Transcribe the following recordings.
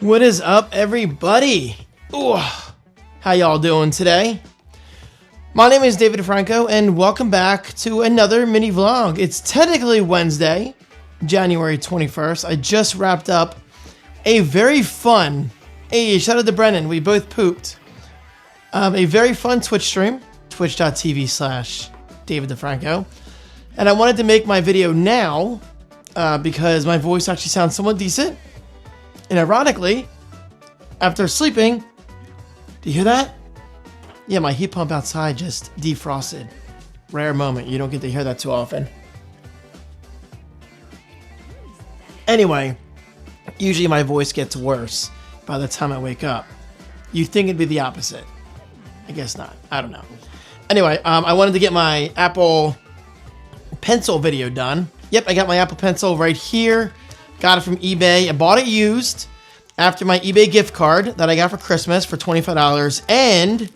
What is up, everybody? Ooh, how y'all doing today? My name is David DeFranco, and welcome back to another mini vlog. It's technically Wednesday, January 21st. I just wrapped up a very fun, hey, shout out to Brennan, we both pooped. A very fun Twitch stream, twitch.tv/David DeFranco. And I wanted to make my video now because my voice actually sounds somewhat decent. And ironically, after sleeping, do you hear that? Yeah, my heat pump outside just defrosted. Rare moment, you don't get to hear that too often. Anyway, usually my voice gets worse by the time I wake up. You'd think it'd be the opposite. I guess not, I don't know. Anyway, I wanted to get my Apple Pencil video done. Yep, I got my Apple Pencil right here. Got it from eBay. I bought it used after my eBay gift card that I got for Christmas for $25 and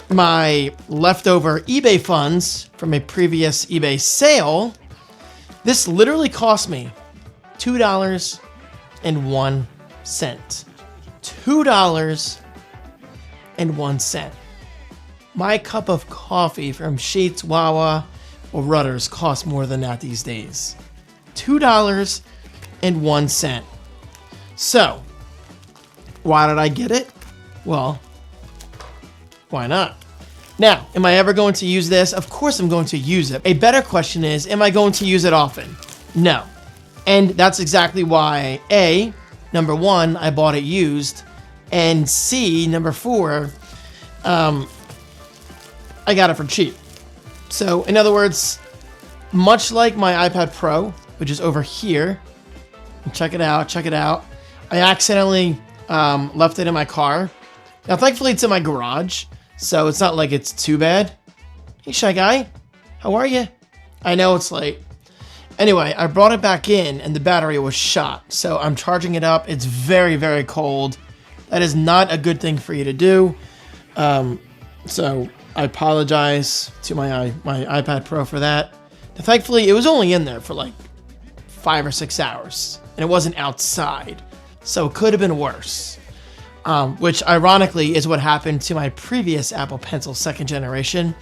my leftover eBay funds from a previous eBay sale. This literally cost me $2.01. $2.01. My cup of coffee from Sheetz, Wawa, or Rutter's costs more than that these days. $2.01. So, why did I get it? Well, why not? Now, am I ever going to use this? Of course I'm going to use it. A better question is, am I going to use it often? No. And that's exactly why, A, number one, I bought it used, and C, number four, I got it for cheap. So, in other words, much like my iPad Pro, which is over here, check it out, I accidentally left it in my car. Now, thankfully, it's in my garage, so it's not like it's too bad. Hey, Shy Guy, how are you? I know it's late. Anyway, I brought it back in, and the battery was shot, so I'm charging it up. It's very, very cold. That is not a good thing for you to do. So I apologize to my iPad Pro for that. Now, thankfully, it was only in there for like 5 or 6 hours, and it wasn't outside, so it could have been worse. Which ironically is what happened to my previous Apple Pencil 2nd generation.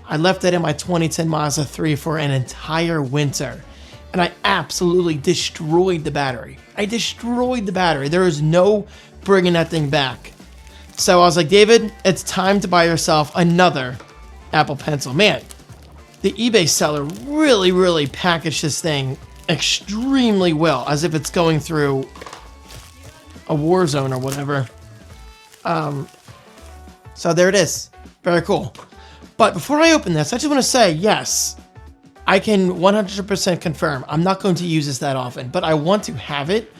I left it in my 2010 Mazda 3 for an entire winter, and I absolutely destroyed the battery. There is no bringing that thing back. So I was like, David, it's time to buy yourself another Apple Pencil. Man, the eBay seller really packaged this thing extremely well, as if it's going through a war zone or whatever. So there it is. Very cool. But before I open this, I just want to say, yes, I can 100% confirm I'm not going to use this that often, but I want to have it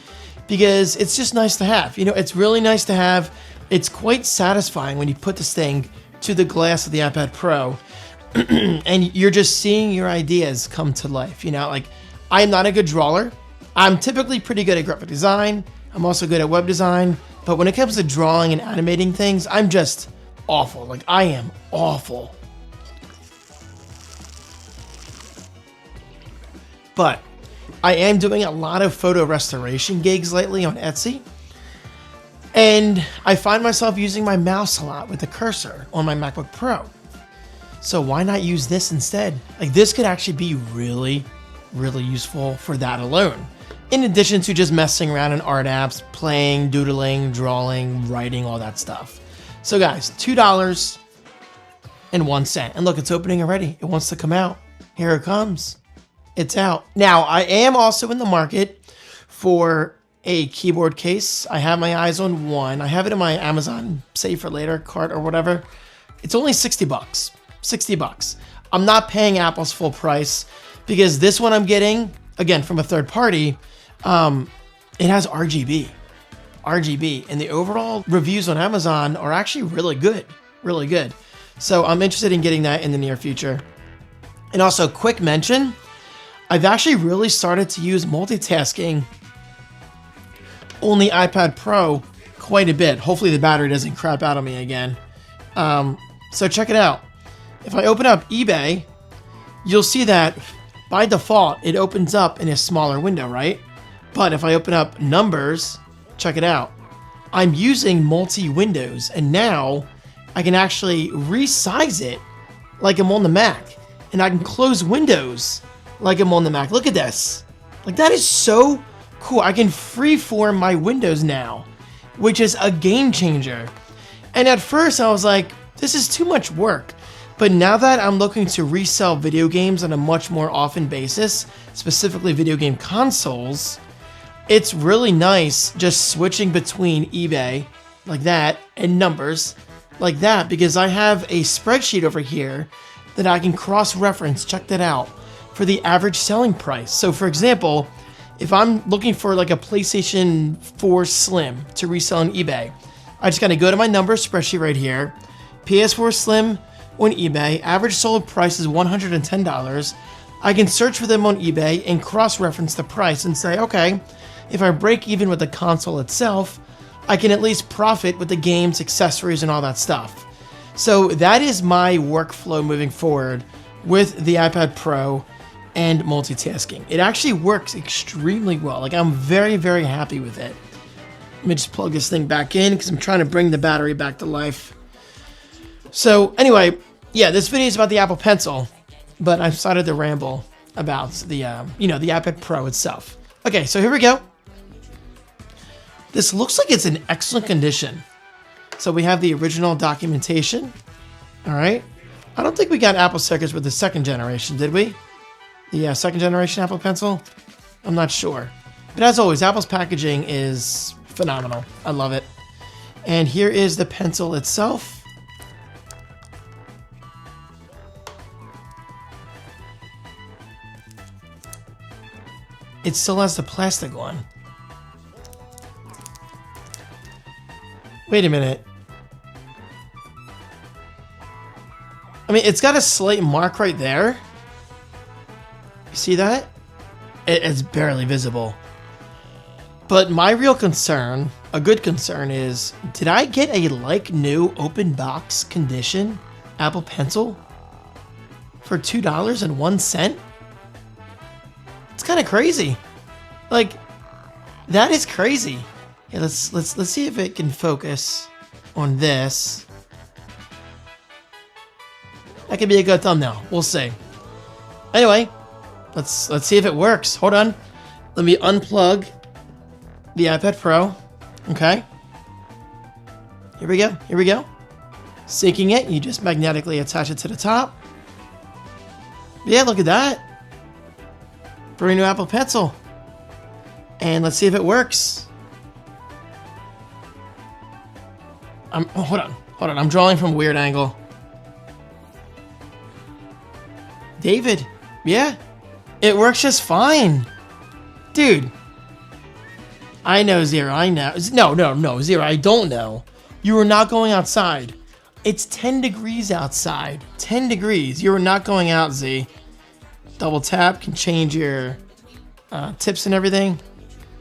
because it's just nice to have. You know, it's really nice to have. It's quite satisfying when you put this thing to the glass of the iPad Pro and you're just seeing your ideas come to life. You know, like, I am not a good drawer. I'm typically pretty good at graphic design. I'm also good at web design. But when it comes to drawing and animating things, I'm just awful. Like, I am awful. But I am doing a lot of photo restoration gigs lately on Etsy. And I find myself using my mouse a lot with the cursor on my MacBook Pro. So why not use this instead? Like, this could actually be really useful for that alone. In addition to just messing around in art apps, playing, doodling, drawing, writing, all that stuff. So guys, $2.01. And look, it's opening already. It wants to come out. Here it comes. It's out. Now, I am also in the market for a keyboard case. I have my eyes on one. I have it in my Amazon Save for Later cart or whatever. It's only $60. $60. I'm not paying Apple's full price because this one I'm getting, again, from a third party, it has RGB. And the overall reviews on Amazon are actually really good. So I'm interested in getting that in the near future. And also, quick mention, I've actually really started to use multitasking on the iPad Pro quite a bit. Hopefully the battery doesn't crap out on me again. So check it out. If I open up eBay, you'll see that by default, it opens up in a smaller window, right? But if I open up numbers, check it out. I'm using multi-windows, and now I can actually resize it like I'm on the Mac, and I can close windows like I'm on the Mac. Look at this. Like, that is so cool. I can freeform my windows now, which is a game changer. And at first I was like, this is too much work. But now that I'm looking to resell video games on a much more often basis, specifically video game consoles, it's really nice just switching between eBay like that and numbers like that, because I have a spreadsheet over here that I can cross-reference, check that out, for the average selling price. So for example, if I'm looking for like a PlayStation 4 Slim to resell on eBay, I just gotta go to my numbers spreadsheet right here, PS4 Slim on eBay, average sold price is $110. I can search for them on eBay and cross-reference the price and say, okay, if I break even with the console itself, I can at least profit with the games, accessories, and all that stuff. So that is my workflow moving forward with the iPad Pro and multitasking. It actually works extremely well. Like, I'm very, very happy with it. Let me just plug this thing back in because I'm trying to bring the battery back to life. So anyway, yeah, this video is about the Apple Pencil, but I decided to ramble about the, the iPad Pro itself. Okay, so here we go. This looks like it's in excellent condition. So we have the original documentation. All right. I don't think we got Apple stickers with the second generation, did we? The second generation Apple Pencil? I'm not sure. But as always, Apple's packaging is phenomenal. I love it. And here is the pencil itself. It still has the plastic one. Wait a minute. I mean, it's got a slight mark right there. You see that? It's barely visible. But my real concern, a good concern, is, did I get a like new open box condition Apple Pencil for $2.01? It's kind of crazy. Like, that is crazy. Yeah, let's see if it can focus on this. That could be a good thumbnail. We'll see. Anyway, let's see if it works. Hold on. Let me unplug the iPad Pro. Okay. Here we go. Here we go. Syncing it. You just magnetically attach it to the top. Yeah, look at that. Brand new Apple Pencil. And let's see if it works. Hold on. I'm drawing from a weird angle. David, yeah, it works just fine. Dude, I know, Zero, I know. No, Zero, I don't know. You are not going outside. It's 10 degrees outside. 10 degrees. You are not going out, Z. Double tap can change your tips and everything,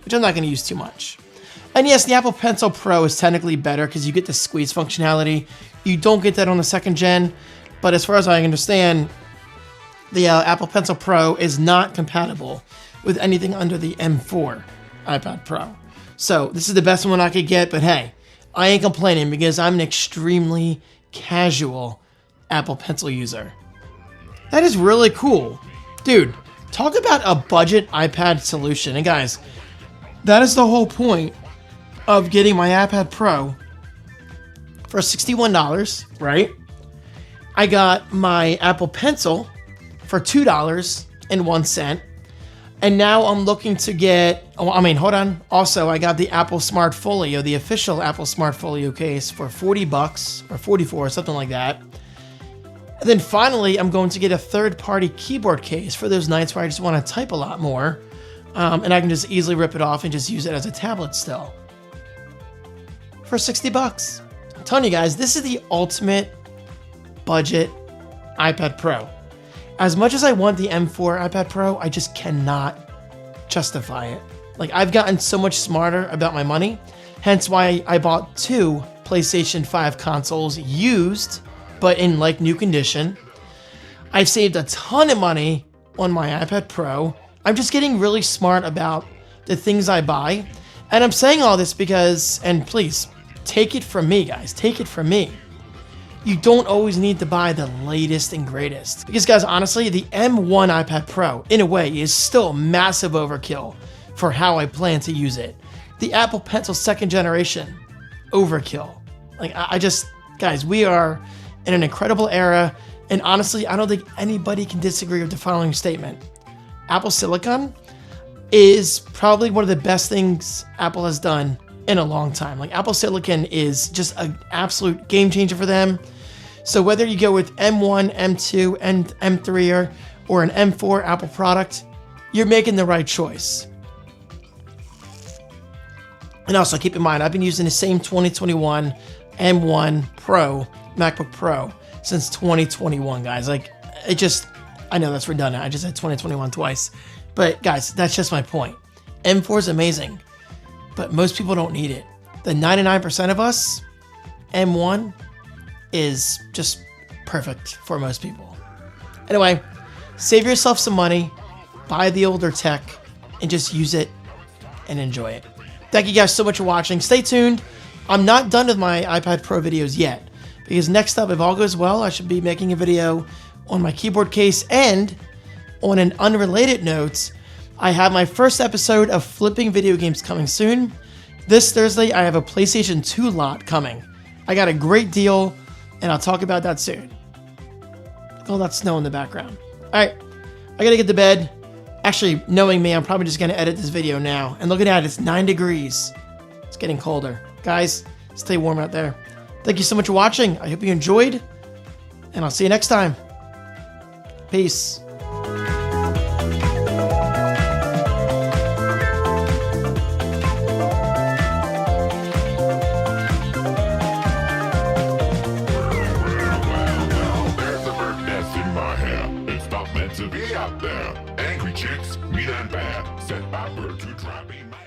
which I'm not going to use too much. And yes, the Apple Pencil Pro is technically better because you get the squeeze functionality. You don't get that on the second gen, but as far as I understand, the Apple Pencil Pro is not compatible with anything under the M4 iPad Pro. So this is the best one I could get, but hey, I ain't complaining because I'm an extremely casual Apple Pencil user. That is really cool. Dude, talk about a budget iPad solution. And guys, that is the whole point of getting my iPad Pro for $61, right? I got my Apple Pencil for $2.01. And now I'm looking to get, hold on. Also, I got the Apple Smart Folio, the official Apple Smart Folio case for $40 or 44, something like that. And then finally, I'm going to get a third-party keyboard case for those nights where I just want to type a lot more. And I can just easily rip it off and just use it as a tablet still. For $60. I'm telling you guys, this is the ultimate budget iPad Pro. As much as I want the M4 iPad Pro, I just cannot justify it. Like, I've gotten so much smarter about my money, hence why I bought 2 PlayStation 5 consoles used, but in like new condition. I've saved a ton of money on my iPad Pro. I'm just getting really smart about the things I buy. And I'm saying all this because, and please, take it from me, guys. Take it from me. You don't always need to buy the latest and greatest. Because, guys, honestly, the M1 iPad Pro, in a way, is still massive overkill for how I plan to use it. The Apple Pencil 2nd generation, overkill. Like, I just, guys, we are in an incredible era. And honestly, I don't think anybody can disagree with the following statement. Apple Silicon is probably one of the best things Apple has done in a long time. Like, Apple Silicon is just an absolute game changer for them. So whether you go with M1, M2, and M3 or an M4 Apple product, you're making the right choice. And also keep in mind, I've been using the same 2021 M1 Pro, MacBook Pro, since 2021, guys. Like, I know that's redundant. I just said 2021 twice. But guys, that's just my point. M4 is amazing, but most people don't need it. The 99% of us, M1 is just perfect for most people. Anyway, save yourself some money, buy the older tech, and just use it and enjoy it. Thank you guys so much for watching. Stay tuned. I'm not done with my iPad Pro videos yet, because next up, if all goes well, I should be making a video on my keyboard case. And on an unrelated note, I have my first episode of Flipping Video Games coming soon. This Thursday, I have a PlayStation 2 lot coming. I got a great deal, and I'll talk about that soon. Look at all that snow in the background. All right, I gotta get to bed. Actually, knowing me, I'm probably just gonna edit this video now. And look at that, it's 9 degrees. It's getting colder. Guys, stay warm out there. Thank you so much for watching. I hope you enjoyed, and I'll see you next time. Peace. To be out there, angry chicks, mean and bad, sent by bird to try be my